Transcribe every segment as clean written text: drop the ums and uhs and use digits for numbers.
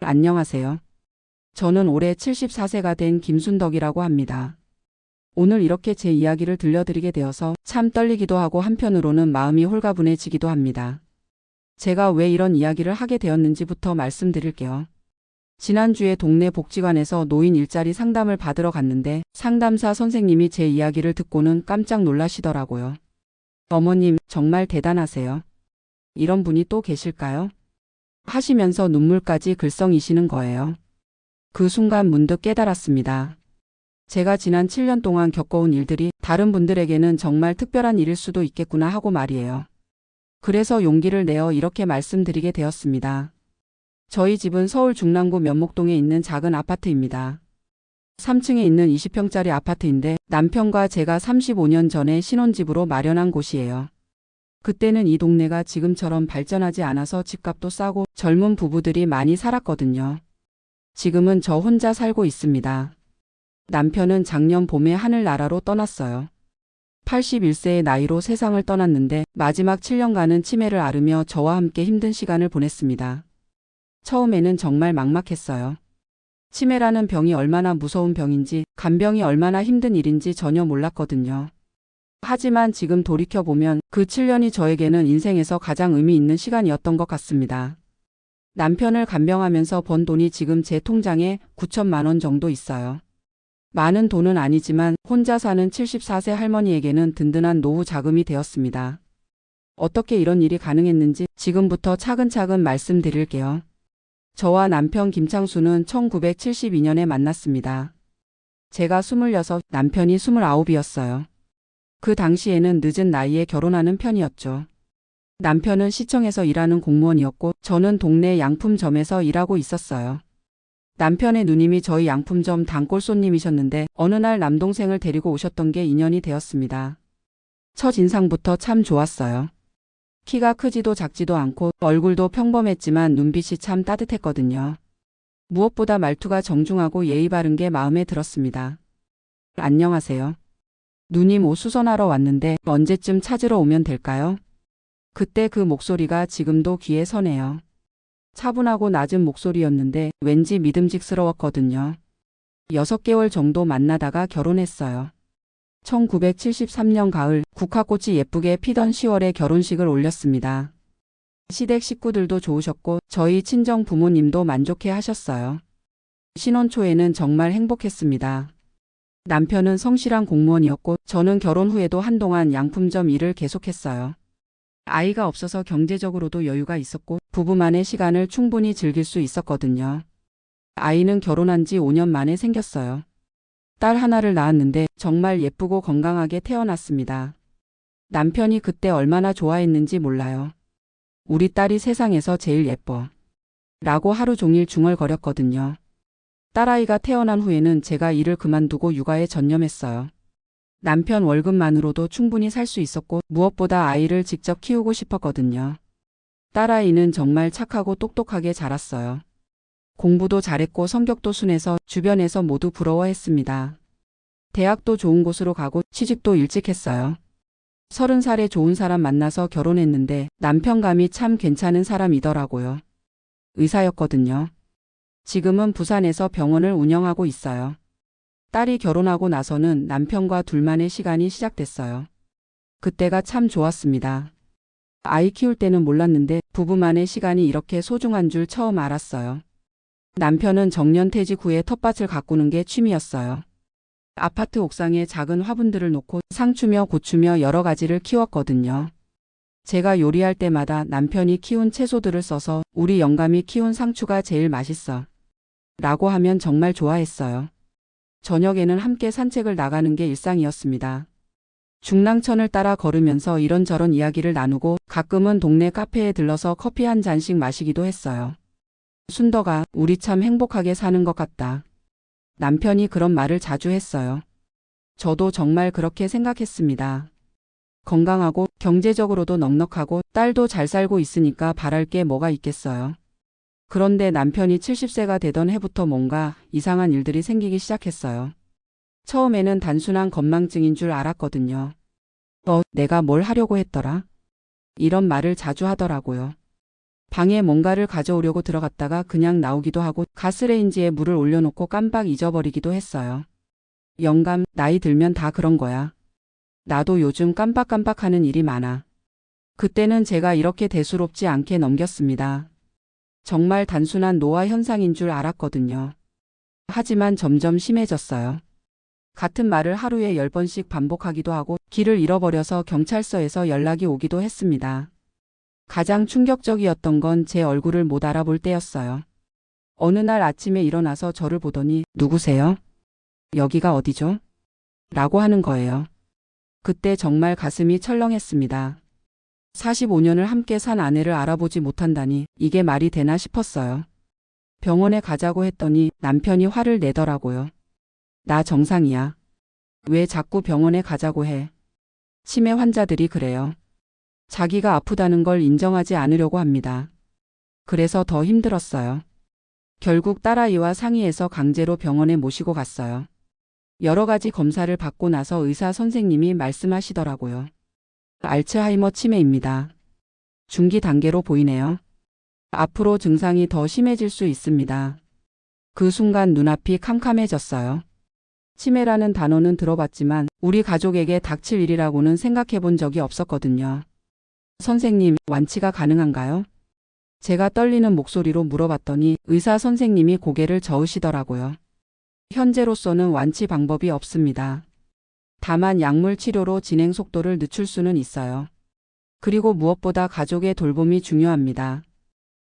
안녕하세요. 저는 올해 74세가 된 김순덕이라고 합니다. 오늘 이렇게 제 이야기를 들려드리게 되어서 참 떨리기도 하고 한편으로는 마음이 홀가분해지기도 합니다. 제가 왜 이런 이야기를 하게 되었는지부터 말씀드릴게요. 지난주에 동네 복지관에서 노인 일자리 상담을 받으러 갔는데 상담사 선생님이 제 이야기를 듣고는 깜짝 놀라시더라고요. 어머님, 정말 대단하세요. 이런 분이 또 계실까요? 하시면서 눈물까지 글썽이시는 거예요. 그 순간 문득 깨달았습니다. 제가 지난 7년 동안 겪어온 일들이 다른 분들에게는 정말 특별한 일일 수도 있겠구나 하고 말이에요. 그래서 용기를 내어 이렇게 말씀드리게 되었습니다. 저희 집은 서울 중랑구 면목동에 있는 작은 아파트입니다. 3층에 있는 20평짜리 아파트인데 남편과 제가 35년 전에 신혼집으로 마련한 곳이에요. 그때는 이 동네가 지금처럼 발전하지 않아서 집값도 싸고 젊은 부부들이 많이 살았거든요. 지금은 저 혼자 살고 있습니다. 남편은 작년 봄에 하늘나라로 떠났어요. 81세의 나이로 세상을 떠났는데 마지막 7년간은 치매를 앓으며 저와 함께 힘든 시간을 보냈습니다. 처음에는 정말 막막했어요. 치매라는 병이 얼마나 무서운 병인지, 간병이 얼마나 힘든 일인지 전혀 몰랐거든요. 하지만 지금 돌이켜보면 그 7년이 저에게는 인생에서 가장 의미 있는 시간이었던 것 같습니다. 남편을 간병하면서 번 돈이 지금 제 통장에 9천만 원 정도 있어요. 많은 돈은 아니지만 혼자 사는 74세 할머니에게는 든든한 노후 자금이 되었습니다. 어떻게 이런 일이 가능했는지 지금부터 차근차근 말씀드릴게요. 저와 남편 김창수는 1972년에 만났습니다. 제가 26, 남편이 29이었어요. 그 당시에는 늦은 나이에 결혼하는 편이었죠. 남편은 시청에서 일하는 공무원이었고 저는 동네 양품점에서 일하고 있었어요. 남편의 누님이 저희 양품점 단골 손님이셨는데 어느 날 남동생을 데리고 오셨던 게 인연이 되었습니다. 첫인상부터 참 좋았어요. 키가 크지도 작지도 않고 얼굴도 평범했지만 눈빛이 참 따뜻했거든요. 무엇보다 말투가 정중하고 예의 바른 게 마음에 들었습니다. 안녕하세요. 누님 옷 수선하러 왔는데 언제쯤 찾으러 오면 될까요? 그때 그 목소리가 지금도 귀에 서네요. 차분하고 낮은 목소리였는데 왠지 믿음직스러웠거든요. 6개월 정도 만나다가 결혼했어요. 1973년 가을 국화꽃이 예쁘게 피던 10월에 결혼식을 올렸습니다. 시댁 식구들도 좋으셨고 저희 친정 부모님도 만족해 하셨어요. 신혼 초에는 정말 행복했습니다. 남편은 성실한 공무원이었고 저는 결혼 후에도 한동안 양품점 일을 계속했어요. 아이가 없어서 경제적으로도 여유가 있었고 부부만의 시간을 충분히 즐길 수 있었거든요. 아이는 결혼한 지 5년 만에 생겼어요. 딸 하나를 낳았는데 정말 예쁘고 건강하게 태어났습니다. 남편이 그때 얼마나 좋아했는지 몰라요. 우리 딸이 세상에서 제일 예뻐. 라고 하루 종일 중얼거렸거든요. 딸아이가 태어난 후에는 제가 일을 그만두고 육아에 전념했어요. 남편 월급만으로도 충분히 살 수 있었고 무엇보다 아이를 직접 키우고 싶었거든요. 딸아이는 정말 착하고 똑똑하게 자랐어요. 공부도 잘했고 성격도 순해서 주변에서 모두 부러워했습니다. 대학도 좋은 곳으로 가고 취직도 일찍 했어요. 30살에 좋은 사람 만나서 결혼했는데 남편감이 참 괜찮은 사람이더라고요. 의사였거든요. 지금은 부산에서 병원을 운영하고 있어요. 딸이 결혼하고 나서는 남편과 둘만의 시간이 시작됐어요. 그때가 참 좋았습니다. 아이 키울 때는 몰랐는데 부부만의 시간이 이렇게 소중한 줄 처음 알았어요. 남편은 정년퇴직 후에 텃밭을 가꾸는 게 취미였어요. 아파트 옥상에 작은 화분들을 놓고 상추며 고추며 여러 가지를 키웠거든요. 제가 요리할 때마다 남편이 키운 채소들을 써서 우리 영감이 키운 상추가 제일 맛있어. 라고 하면 정말 좋아했어요. 저녁에는 함께 산책을 나가는 게 일상이었습니다. 중랑천을 따라 걸으면서 이런저런 이야기를 나누고 가끔은 동네 카페에 들러서 커피 한 잔씩 마시기도 했어요. 순덕아, 우리 참 행복하게 사는 것 같다. 남편이 그런 말을 자주 했어요. 저도 정말 그렇게 생각했습니다. 건강하고 경제적으로도 넉넉하고 딸도 잘 살고 있으니까 바랄 게 뭐가 있겠어요. 그런데 남편이 70세가 되던 해부터 뭔가 이상한 일들이 생기기 시작했어요. 처음에는 단순한 건망증인 줄 알았거든요. 내가 뭘 하려고 했더라? 이런 말을 자주 하더라고요. 방에 뭔가를 가져오려고 들어갔다가 그냥 나오기도 하고 가스레인지에 물을 올려놓고 깜빡 잊어버리기도 했어요. 영감, 나이 들면 다 그런 거야. 나도 요즘 깜빡깜빡하는 일이 많아. 그때는 제가 이렇게 대수롭지 않게 넘겼습니다. 정말 단순한 노화 현상인 줄 알았거든요. 하지만 점점 심해졌어요. 같은 말을 하루에 10번씩 반복하기도 하고 길을 잃어버려서 경찰서에서 연락이 오기도 했습니다. 가장 충격적이었던 건 제 얼굴을 못 알아볼 때였어요. 어느 날 아침에 일어나서 저를 보더니 누구세요? 여기가 어디죠? 라고 하는 거예요. 그때 정말 가슴이 철렁했습니다. 45년을 함께 산 아내를 알아보지 못한다니 이게 말이 되나 싶었어요. 병원에 가자고 했더니 남편이 화를 내더라고요. 나 정상이야. 왜 자꾸 병원에 가자고 해? 치매 환자들이 그래요. 자기가 아프다는 걸 인정하지 않으려고 합니다. 그래서 더 힘들었어요. 결국 딸아이와 상의해서 강제로 병원에 모시고 갔어요. 여러 가지 검사를 받고 나서 의사 선생님이 말씀하시더라고요. 알츠하이머 치매입니다. 중기 단계로 보이네요. 앞으로 증상이 더 심해질 수 있습니다. 그 순간 눈앞이 캄캄해졌어요. 치매라는 단어는 들어봤지만 우리 가족에게 닥칠 일이라고는 생각해 본 적이 없었거든요. 선생님, 완치가 가능한가요? 제가 떨리는 목소리로 물어봤더니 의사 선생님이 고개를 저으시더라고요. 현재로서는 완치 방법이 없습니다. 다만 약물 치료로 진행 속도를 늦출 수는 있어요. 그리고 무엇보다 가족의 돌봄이 중요합니다.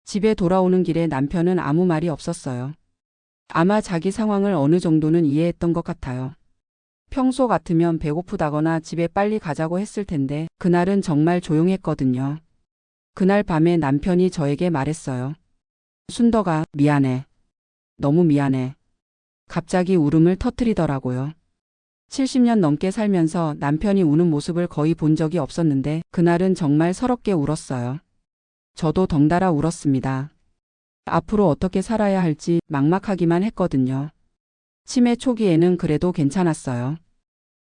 집에 돌아오는 길에 남편은 아무 말이 없었어요. 아마 자기 상황을 어느 정도는 이해했던 것 같아요. 평소 같으면 배고프다거나 집에 빨리 가자고 했을 텐데 그날은 정말 조용했거든요. 그날 밤에 남편이 저에게 말했어요. 순덕아, 미안해. 너무 미안해. 갑자기 울음을 터뜨리더라고요. 70년 넘게 살면서 남편이 우는 모습을 거의 본 적이 없었는데 그날은 정말 서럽게 울었어요. 저도 덩달아 울었습니다. 앞으로 어떻게 살아야 할지 막막하기만 했거든요. 치매 초기에는 그래도 괜찮았어요.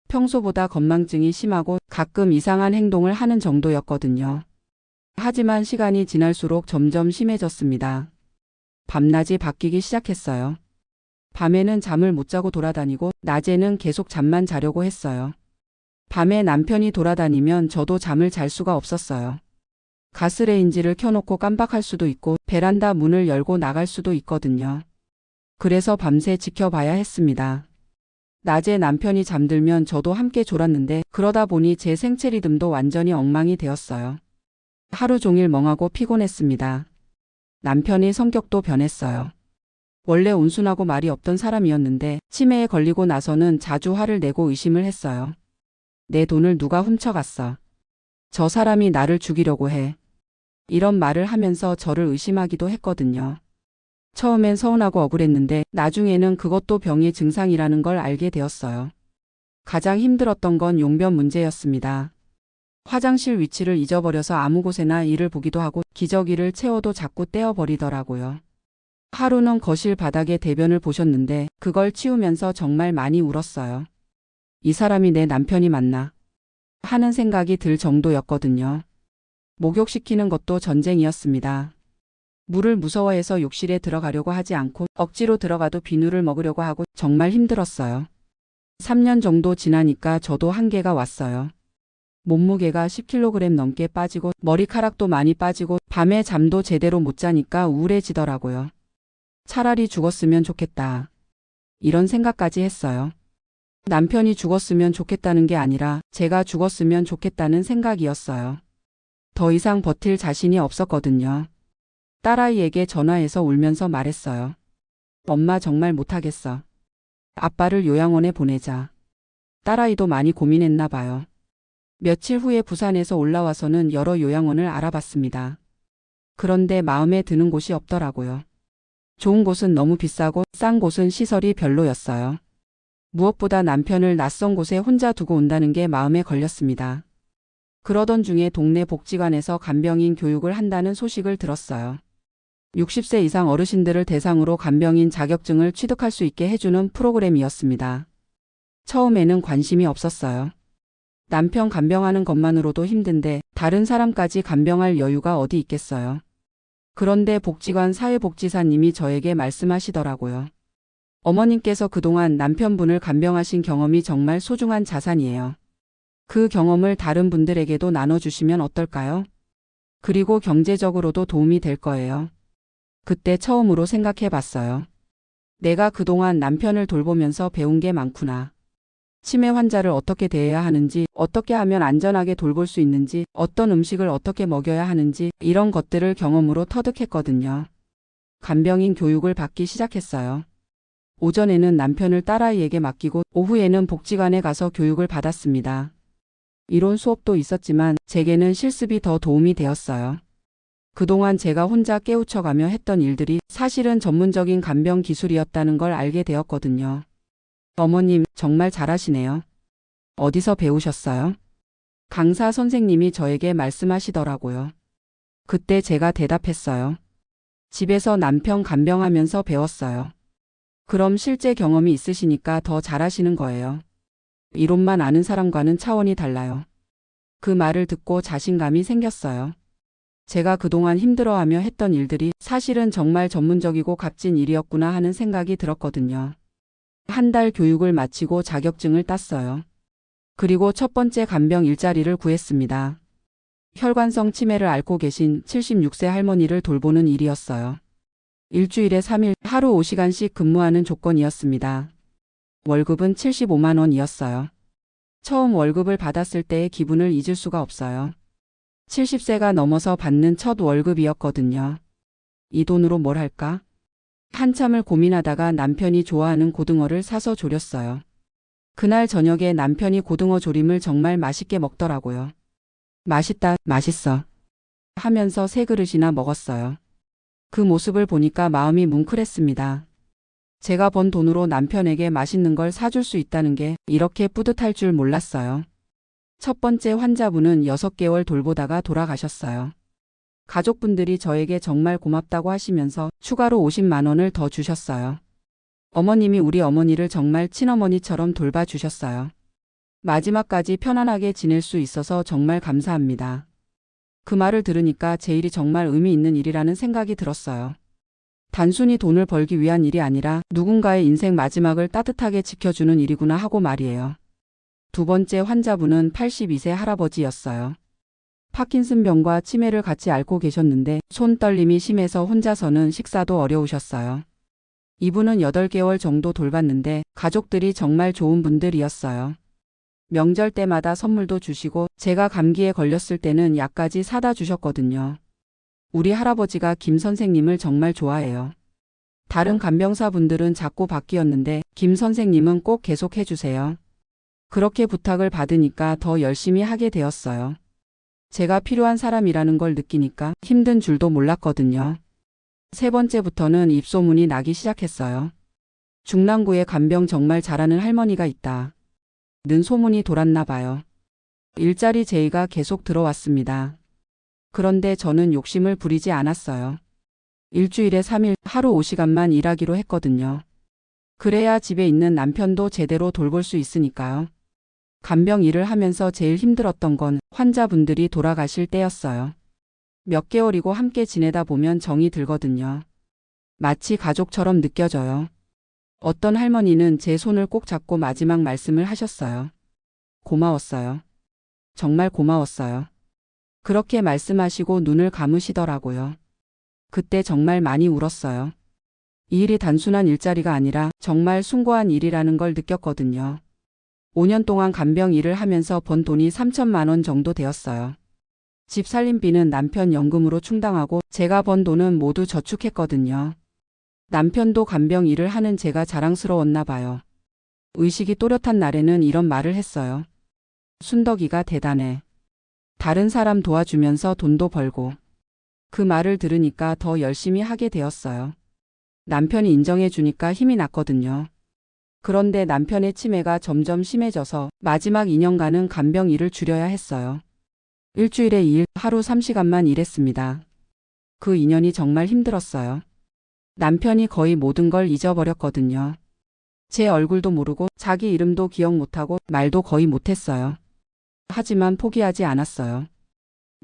평소보다 건망증이 심하고 가끔 이상한 행동을 하는 정도였거든요. 하지만 시간이 지날수록 점점 심해졌습니다. 밤낮이 바뀌기 시작했어요. 밤에는 잠을 못 자고 돌아다니고 낮에는 계속 잠만 자려고 했어요. 밤에 남편이 돌아다니면 저도 잠을 잘 수가 없었어요. 가스레인지를 켜놓고 깜빡할 수도 있고 베란다 문을 열고 나갈 수도 있거든요. 그래서 밤새 지켜봐야 했습니다. 낮에 남편이 잠들면 저도 함께 졸았는데 그러다 보니 제 생체 리듬도 완전히 엉망이 되었어요. 하루 종일 멍하고 피곤했습니다. 남편의 성격도 변했어요. 원래 온순하고 말이 없던 사람이었는데 치매에 걸리고 나서는 자주 화를 내고 의심을 했어요. 내 돈을 누가 훔쳐갔어. 저 사람이 나를 죽이려고 해. 이런 말을 하면서 저를 의심하기도 했거든요. 처음엔 서운하고 억울했는데 나중에는 그것도 병의 증상이라는 걸 알게 되었어요. 가장 힘들었던 건 용변 문제였습니다. 화장실 위치를 잊어버려서 아무 곳에나 이를 보기도 하고 기저귀를 채워도 자꾸 떼어버리더라고요. 하루는 거실 바닥에 대변을 보셨는데 그걸 치우면서 정말 많이 울었어요. 이 사람이 내 남편이 맞나 하는 생각이 들 정도였거든요. 목욕시키는 것도 전쟁이었습니다. 물을 무서워해서 욕실에 들어가려고 하지 않고 억지로 들어가도 비누를 먹으려고 하고 정말 힘들었어요. 3년 정도 지나니까 저도 한계가 왔어요. 몸무게가 10kg 넘게 빠지고 머리카락도 많이 빠지고 밤에 잠도 제대로 못 자니까 우울해지더라고요. 차라리 죽었으면 좋겠다. 이런 생각까지 했어요. 남편이 죽었으면 좋겠다는 게 아니라 제가 죽었으면 좋겠다는 생각이었어요. 더 이상 버틸 자신이 없었거든요. 딸아이에게 전화해서 울면서 말했어요. 엄마 정말 못하겠어. 아빠를 요양원에 보내자. 딸아이도 많이 고민했나 봐요. 며칠 후에 부산에서 올라와서는 여러 요양원을 알아봤습니다. 그런데 마음에 드는 곳이 없더라고요. 좋은 곳은 너무 비싸고 싼 곳은 시설이 별로였어요. 무엇보다 남편을 낯선 곳에 혼자 두고 온다는 게 마음에 걸렸습니다. 그러던 중에 동네 복지관에서 간병인 교육을 한다는 소식을 들었어요. 60세 이상 어르신들을 대상으로 간병인 자격증을 취득할 수 있게 해주는 프로그램이었습니다. 처음에는 관심이 없었어요. 남편 간병하는 것만으로도 힘든데 다른 사람까지 간병할 여유가 어디 있겠어요. 그런데 복지관 사회복지사님이 저에게 말씀하시더라고요. 어머님께서 그동안 남편분을 간병하신 경험이 정말 소중한 자산이에요. 그 경험을 다른 분들에게도 나눠주시면 어떨까요? 그리고 경제적으로도 도움이 될 거예요. 그때 처음으로 생각해 봤어요. 내가 그동안 남편을 돌보면서 배운 게 많구나. 치매 환자를 어떻게 대해야 하는지, 어떻게 하면 안전하게 돌볼 수 있는지, 어떤 음식을 어떻게 먹여야 하는지 이런 것들을 경험으로 터득했거든요. 간병인 교육을 받기 시작했어요. 오전에는 남편을 딸아이에게 맡기고 오후에는 복지관에 가서 교육을 받았습니다. 이론 수업도 있었지만 제게는 실습이 더 도움이 되었어요. 그동안 제가 혼자 깨우쳐가며 했던 일들이 사실은 전문적인 간병 기술이었다는 걸 알게 되었거든요. 어머님, 정말 잘하시네요. 어디서 배우셨어요? 강사 선생님이 저에게 말씀하시더라고요. 그때 제가 대답했어요. 집에서 남편 간병하면서 배웠어요. 그럼 실제 경험이 있으시니까 더 잘하시는 거예요. 이론만 아는 사람과는 차원이 달라요. 그 말을 듣고 자신감이 생겼어요. 제가 그동안 힘들어하며 했던 일들이 사실은 정말 전문적이고 값진 일이었구나 하는 생각이 들었거든요. 한 달 교육을 마치고 자격증을 땄어요. 그리고 첫 번째 간병 일자리를 구했습니다. 혈관성 치매를 앓고 계신 76세 할머니를 돌보는 일이었어요. 일주일에 3일 하루 5시간씩 근무하는 조건이었습니다. 월급은 75만 원이었어요. 처음 월급을 받았을 때의 기분을 잊을 수가 없어요. 70세가 넘어서 받는 첫 월급이었거든요. 이 돈으로 뭘 할까? 한참을 고민하다가 남편이 좋아하는 고등어를 사서 조렸어요. 그날 저녁에 남편이 고등어 조림을 정말 맛있게 먹더라고요. 맛있다, 맛있어 하면서 세 그릇이나 먹었어요. 그 모습을 보니까 마음이 뭉클했습니다. 제가 번 돈으로 남편에게 맛있는 걸 사줄 수 있다는 게 이렇게 뿌듯할 줄 몰랐어요. 첫 번째 환자분은 6개월 돌보다가 돌아가셨어요. 가족분들이 저에게 정말 고맙다고 하시면서 추가로 50만 원을 더 주셨어요. 어머님이 우리 어머니를 정말 친어머니처럼 돌봐주셨어요. 마지막까지 편안하게 지낼 수 있어서 정말 감사합니다. 그 말을 들으니까 제 일이 정말 의미 있는 일이라는 생각이 들었어요. 단순히 돈을 벌기 위한 일이 아니라 누군가의 인생 마지막을 따뜻하게 지켜주는 일이구나 하고 말이에요. 두 번째 환자분은 82세 할아버지였어요. 파킨슨병과 치매를 같이 앓고 계셨는데 손떨림이 심해서 혼자서는 식사도 어려우셨어요. 이분은 8개월 정도 돌봤는데 가족들이 정말 좋은 분들이었어요. 명절 때마다 선물도 주시고 제가 감기에 걸렸을 때는 약까지 사다 주셨거든요. 우리 할아버지가 김 선생님을 정말 좋아해요. 다른 간병사분들은 자꾸 바뀌었는데 김 선생님은 꼭 계속해 주세요. 그렇게 부탁을 받으니까 더 열심히 하게 되었어요. 제가 필요한 사람이라는 걸 느끼니까 힘든 줄도 몰랐거든요. 세 번째부터는 입소문이 나기 시작했어요. 중랑구에 간병 정말 잘하는 할머니가 있다. 는 소문이 돌았나 봐요. 일자리 제의가 계속 들어왔습니다. 그런데 저는 욕심을 부리지 않았어요. 일주일에 3일 하루 5시간만 일하기로 했거든요. 그래야 집에 있는 남편도 제대로 돌볼 수 있으니까요. 간병 일을 하면서 제일 힘들었던 건 환자분들이 돌아가실 때였어요. 몇 개월이고 함께 지내다 보면 정이 들거든요. 마치 가족처럼 느껴져요. 어떤 할머니는 제 손을 꼭 잡고 마지막 말씀을 하셨어요. 고마웠어요. 정말 고마웠어요. 그렇게 말씀하시고 눈을 감으시더라고요. 그때 정말 많이 울었어요. 이 일이 단순한 일자리가 아니라 정말 숭고한 일이라는 걸 느꼈거든요. 5년 동안 간병 일을 하면서 번 돈이 3천만 원 정도 되었어요. 집 살림비는 남편 연금으로 충당하고 제가 번 돈은 모두 저축했거든요. 남편도 간병 일을 하는 제가 자랑스러웠나 봐요. 의식이 또렷한 날에는 이런 말을 했어요. 순덕이가 대단해. 다른 사람 도와주면서 돈도 벌고. 그 말을 들으니까 더 열심히 하게 되었어요. 남편이 인정해 주니까 힘이 났거든요. 그런데 남편의 치매가 점점 심해져서 마지막 2년간은 간병 일을 줄여야 했어요. 일주일에 2일, 하루 3시간만 일했습니다. 그 2년이 정말 힘들었어요. 남편이 거의 모든 걸 잊어버렸거든요. 제 얼굴도 모르고 자기 이름도 기억 못하고 말도 거의 못했어요. 하지만 포기하지 않았어요.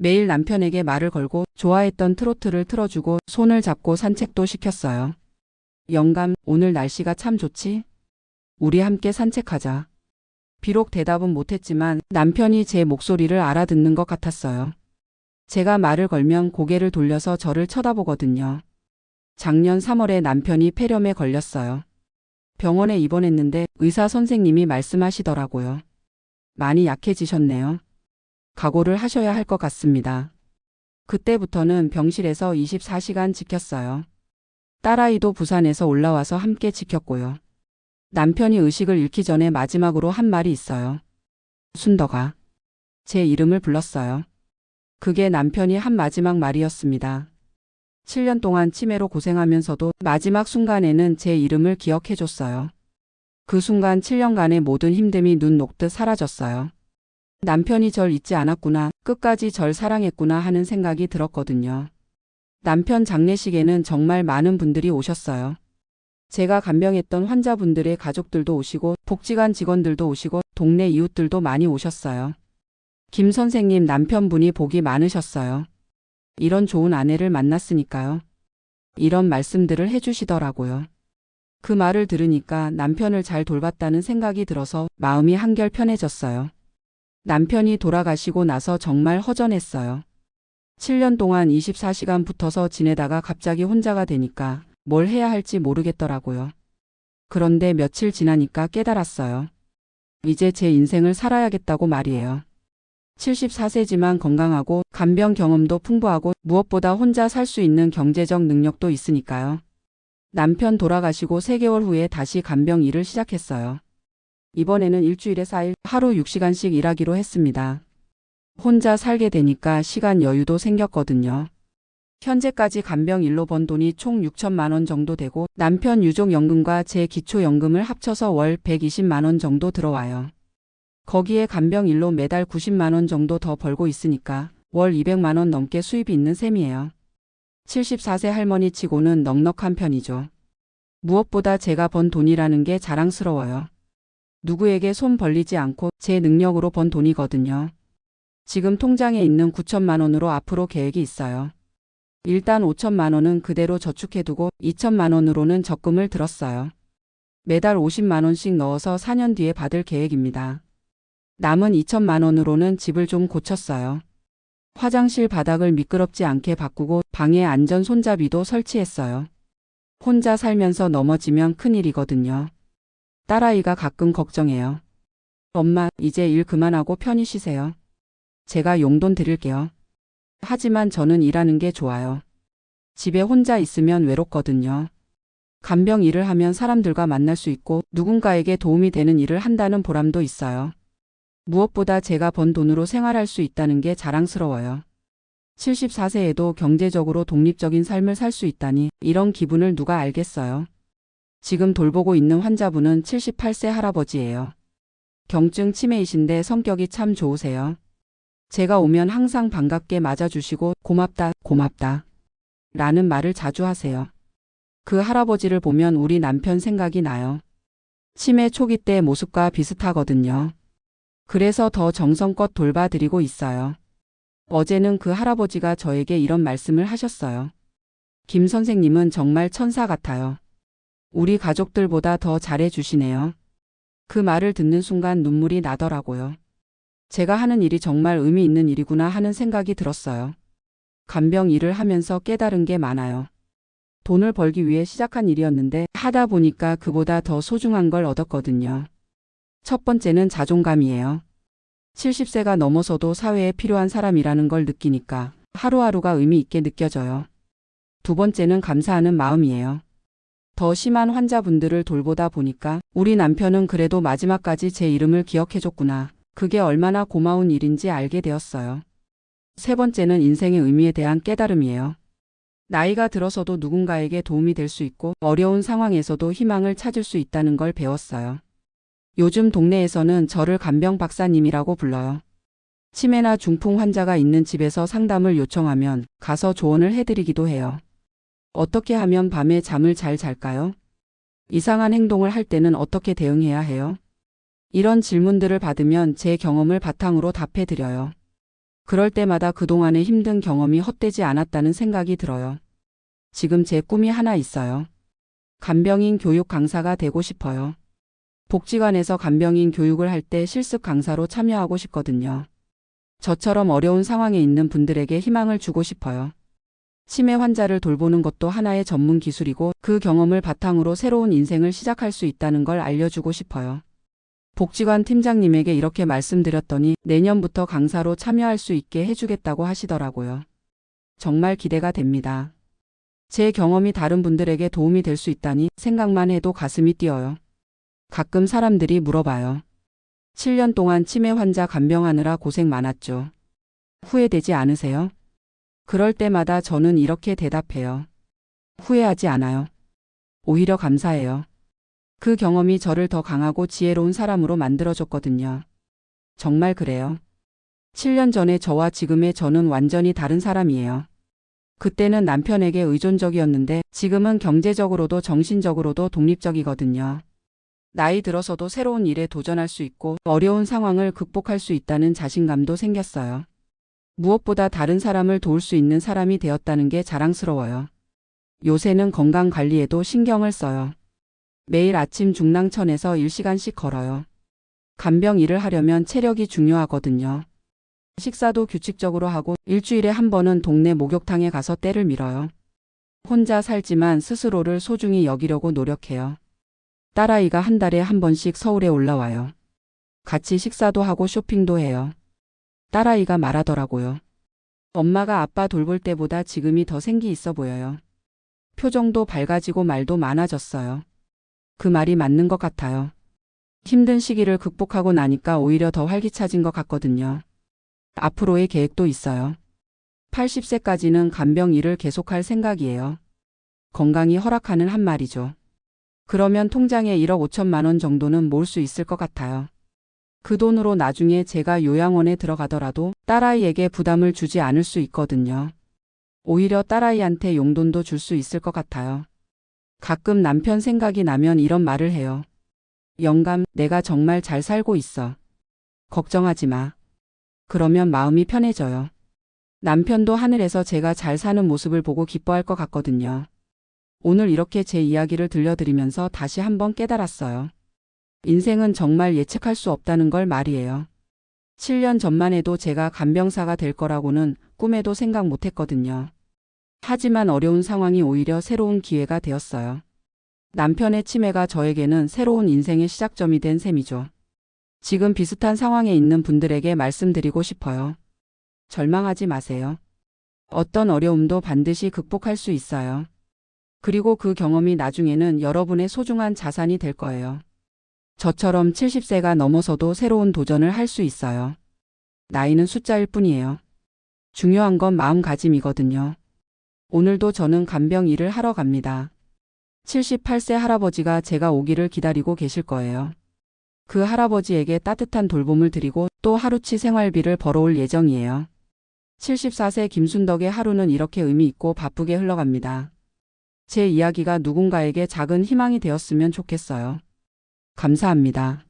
매일 남편에게 말을 걸고 좋아했던 트로트를 틀어주고 손을 잡고 산책도 시켰어요. 영감, 오늘 날씨가 참 좋지? 우리 함께 산책하자. 비록 대답은 못했지만 남편이 제 목소리를 알아듣는 것 같았어요. 제가 말을 걸면 고개를 돌려서 저를 쳐다보거든요. 작년 3월에 남편이 폐렴에 걸렸어요. 병원에 입원했는데 의사 선생님이 말씀하시더라고요. 많이 약해지셨네요. 각오를 하셔야 할 것 같습니다. 그때부터는 병실에서 24시간 지켰어요. 딸아이도 부산에서 올라와서 함께 지켰고요. 남편이 의식을 잃기 전에 마지막으로 한 말이 있어요. 순덕아. 제 이름을 불렀어요. 그게 남편이 한 마지막 말이었습니다. 7년 동안 치매로 고생하면서도 마지막 순간에는 제 이름을 기억해줬어요. 그 순간 7년간의 모든 힘듦이 눈 녹듯 사라졌어요. 남편이 절 잊지 않았구나, 끝까지 절 사랑했구나 하는 생각이 들었거든요. 남편 장례식에는 정말 많은 분들이 오셨어요. 제가 간병했던 환자분들의 가족들도 오시고 복지관 직원들도 오시고 동네 이웃들도 많이 오셨어요. 김 선생님 남편분이 복이 많으셨어요. 이런 좋은 아내를 만났으니까요. 이런 말씀들을 해주시더라고요. 그 말을 들으니까 남편을 잘 돌봤다는 생각이 들어서 마음이 한결 편해졌어요. 남편이 돌아가시고 나서 정말 허전했어요. 7년 동안 24시간 붙어서 지내다가 갑자기 혼자가 되니까 뭘 해야 할지 모르겠더라고요. 그런데 며칠 지나니까 깨달았어요. 이제 제 인생을 살아야겠다고 말이에요. 74세지만 건강하고 간병 경험도 풍부하고 무엇보다 혼자 살 수 있는 경제적 능력도 있으니까요. 남편 돌아가시고 3개월 후에 다시 간병 일을 시작했어요. 이번에는 일주일에 4일 하루 6시간씩 일하기로 했습니다. 혼자 살게 되니까 시간 여유도 생겼거든요. 현재까지 간병 일로 번 돈이 총 6천만 원 정도 되고 남편 유족연금과 제 기초연금을 합쳐서 월 120만 원 정도 들어와요. 거기에 간병 일로 매달 90만 원 정도 더 벌고 있으니까 월 200만 원 넘게 수입이 있는 셈이에요. 74세 할머니 치고는 넉넉한 편이죠. 무엇보다 제가 번 돈이라는 게 자랑스러워요. 누구에게 손 벌리지 않고 제 능력으로 번 돈이거든요. 지금 통장에 있는 9천만 원으로 앞으로 계획이 있어요. 일단 5천만 원은 그대로 저축해두고 2천만 원으로는 적금을 들었어요. 매달 50만 원씩 넣어서 4년 뒤에 받을 계획입니다. 남은 2천만 원으로는 집을 좀 고쳤어요. 화장실 바닥을 미끄럽지 않게 바꾸고 방에 안전 손잡이도 설치했어요. 혼자 살면서 넘어지면 큰일이거든요. 딸아이가 가끔 걱정해요. 엄마, 이제 일 그만하고 편히 쉬세요. 제가 용돈 드릴게요. 하지만 저는 일하는 게 좋아요. 집에 혼자 있으면 외롭거든요. 간병 일을 하면 사람들과 만날 수 있고 누군가에게 도움이 되는 일을 한다는 보람도 있어요. 무엇보다 제가 번 돈으로 생활할 수 있다는 게 자랑스러워요. 74세에도 경제적으로 독립적인 삶을 살 수 있다니 이런 기분을 누가 알겠어요. 지금 돌보고 있는 환자분은 78세 할아버지예요. 경증 치매이신데 성격이 참 좋으세요. 제가 오면 항상 반갑게 맞아주시고 고맙다, 고맙다 라는 말을 자주 하세요. 그 할아버지를 보면 우리 남편 생각이 나요. 치매 초기 때 모습과 비슷하거든요. 그래서 더 정성껏 돌봐드리고 있어요. 어제는 그 할아버지가 저에게 이런 말씀을 하셨어요. 김 선생님은 정말 천사 같아요. 우리 가족들보다 더 잘해주시네요. 그 말을 듣는 순간 눈물이 나더라고요. 제가 하는 일이 정말 의미 있는 일이구나 하는 생각이 들었어요. 간병 일을 하면서 깨달은 게 많아요. 돈을 벌기 위해 시작한 일이었는데 하다 보니까 그보다 더 소중한 걸 얻었거든요. 첫 번째는 자존감이에요. 70세가 넘어서도 사회에 필요한 사람이라는 걸 느끼니까 하루하루가 의미 있게 느껴져요. 두 번째는 감사하는 마음이에요. 더 심한 환자분들을 돌보다 보니까 우리 남편은 그래도 마지막까지 제 이름을 기억해줬구나. 그게 얼마나 고마운 일인지 알게 되었어요. 세 번째는 인생의 의미에 대한 깨달음이에요. 나이가 들어서도 누군가에게 도움이 될 수 있고 어려운 상황에서도 희망을 찾을 수 있다는 걸 배웠어요. 요즘 동네에서는 저를 간병 박사님이라고 불러요. 치매나 중풍 환자가 있는 집에서 상담을 요청하면 가서 조언을 해드리기도 해요. 어떻게 하면 밤에 잠을 잘 잘까요? 이상한 행동을 할 때는 어떻게 대응해야 해요? 이런 질문들을 받으면 제 경험을 바탕으로 답해드려요. 그럴 때마다 그동안의 힘든 경험이 헛되지 않았다는 생각이 들어요. 지금 제 꿈이 하나 있어요. 간병인 교육 강사가 되고 싶어요. 복지관에서 간병인 교육을 할 때 실습 강사로 참여하고 싶거든요. 저처럼 어려운 상황에 있는 분들에게 희망을 주고 싶어요. 치매 환자를 돌보는 것도 하나의 전문 기술이고 그 경험을 바탕으로 새로운 인생을 시작할 수 있다는 걸 알려주고 싶어요. 복지관 팀장님에게 이렇게 말씀드렸더니 내년부터 강사로 참여할 수 있게 해주겠다고 하시더라고요. 정말 기대가 됩니다. 제 경험이 다른 분들에게 도움이 될 수 있다니 생각만 해도 가슴이 뛰어요. 가끔 사람들이 물어봐요. 7년 동안 치매 환자 간병하느라 고생 많았죠. 후회되지 않으세요? 그럴 때마다 저는 이렇게 대답해요. 후회하지 않아요. 오히려 감사해요. 그 경험이 저를 더 강하고 지혜로운 사람으로 만들어줬거든요. 정말 그래요. 7년 전에 저와 지금의 저는 완전히 다른 사람이에요. 그때는 남편에게 의존적이었는데 지금은 경제적으로도 정신적으로도 독립적이거든요. 나이 들어서도 새로운 일에 도전할 수 있고 어려운 상황을 극복할 수 있다는 자신감도 생겼어요. 무엇보다 다른 사람을 도울 수 있는 사람이 되었다는 게 자랑스러워요. 요새는 건강 관리에도 신경을 써요. 매일 아침 중랑천에서 1시간씩 걸어요. 간병 일을 하려면 체력이 중요하거든요. 식사도 규칙적으로 하고 일주일에 한 번은 동네 목욕탕에 가서 때를 밀어요. 혼자 살지만 스스로를 소중히 여기려고 노력해요. 딸아이가 한 달에 한 번씩 서울에 올라와요. 같이 식사도 하고 쇼핑도 해요. 딸아이가 말하더라고요. 엄마가 아빠 돌볼 때보다 지금이 더 생기 있어 보여요. 표정도 밝아지고 말도 많아졌어요. 그 말이 맞는 것 같아요. 힘든 시기를 극복하고 나니까 오히려 더 활기차진 것 같거든요. 앞으로의 계획도 있어요. 80세까지는 간병 일을 계속할 생각이에요. 건강이 허락하는 한 말이죠. 그러면 통장에 1억 5천만 원 정도는 모을 수 있을 것 같아요. 그 돈으로 나중에 제가 요양원에 들어가더라도 딸아이에게 부담을 주지 않을 수 있거든요. 오히려 딸아이한테 용돈도 줄 수 있을 것 같아요. 가끔 남편 생각이 나면 이런 말을 해요. 영감, 내가 정말 잘 살고 있어. 걱정하지 마. 그러면 마음이 편해져요. 남편도 하늘에서 제가 잘 사는 모습을 보고 기뻐할 것 같거든요. 오늘 이렇게 제 이야기를 들려드리면서 다시 한번 깨달았어요. 인생은 정말 예측할 수 없다는 걸 말이에요. 7년 전만 해도 제가 간병사가 될 거라고는 꿈에도 생각 못 했거든요. 하지만 어려운 상황이 오히려 새로운 기회가 되었어요. 남편의 치매가 저에게는 새로운 인생의 시작점이 된 셈이죠. 지금 비슷한 상황에 있는 분들에게 말씀드리고 싶어요. 절망하지 마세요. 어떤 어려움도 반드시 극복할 수 있어요. 그리고 그 경험이 나중에는 여러분의 소중한 자산이 될 거예요. 저처럼 70세가 넘어서도 새로운 도전을 할 수 있어요. 나이는 숫자일 뿐이에요. 중요한 건 마음가짐이거든요. 오늘도 저는 간병 일을 하러 갑니다. 78세 할아버지가 제가 오기를 기다리고 계실 거예요. 그 할아버지에게 따뜻한 돌봄을 드리고 또 하루치 생활비를 벌어올 예정이에요. 74세 김순덕의 하루는 이렇게 의미 있고 바쁘게 흘러갑니다. 제 이야기가 누군가에게 작은 희망이 되었으면 좋겠어요. 감사합니다.